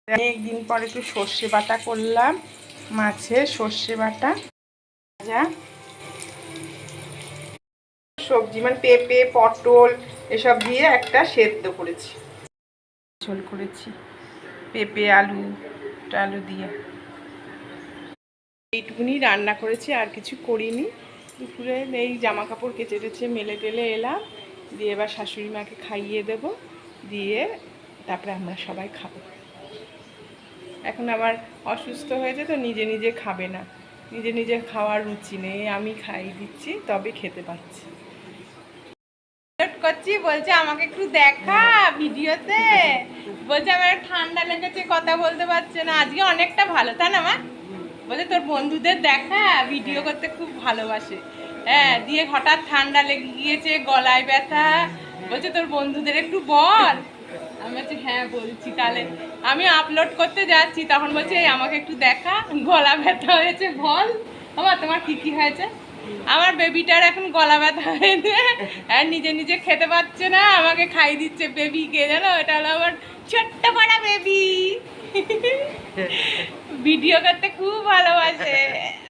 অনেকদিন পর একটু সর্ষে বাটা করলাম, মাছের সর্ষে বাটা ভাজা সবজি, মানে পেঁপে পটল এসব দিয়ে একটা সেদ্ধ করেছি, ঝোল করেছি পেঁপে আলু দিয়ে। এইটুকুনি রান্না করেছি, আর কিছু করিনি। দুপুরে এই জামা কাপড় কেচে টেচে মেলে টেলে এলাম, দিয়ে এবার শাশুড়ি মাকে খাইয়ে দেব, দিয়ে তারপরে আমরা সবাই খাবো। এখন আবার অসুস্থ হয়েছে তো নিজে নিজে খাবে না, নিজে নিজে খাওয়ার রুচি নেই, আমি খাইয়ে দিচ্ছি তবে খেতে পাচ্ছি। করছি বলছে আমাকে একটু দেখা ভিডিওতে, বলছে আমার ঠান্ডা লেগেছে কথা বলতে পারছে না। আজকে অনেকটা ভালো, তাই না মা? বলে তোর বন্ধুদের দেখা, ভিডিও করতে খুব ভালোবাসে। হ্যাঁ, দিয়ে হঠাৎ ঠান্ডা লেগে গিয়েছে, গলায় ব্যথা, বলছে তোর বন্ধুদের একটু বল। আমি বলছি হ্যাঁ বলছি। তাহলে আমি আপলোড করতে যাচ্ছি, তখন বলছে আমাকে একটু দেখা, গলা ব্যথা হয়েছে বল। বাবা তোমার কি হয়েছে? আমার বেবিটার এখন গলা ব্যথা হয়েছে, আর নিজে নিজে খেতে পারছে না, আমাকে খাই দিচ্ছে। বেবিকে জানো, এটা হলো আমার ছোট্ট পাড়া বেবি, ভিডিও করতে খুব ভালোবাসে।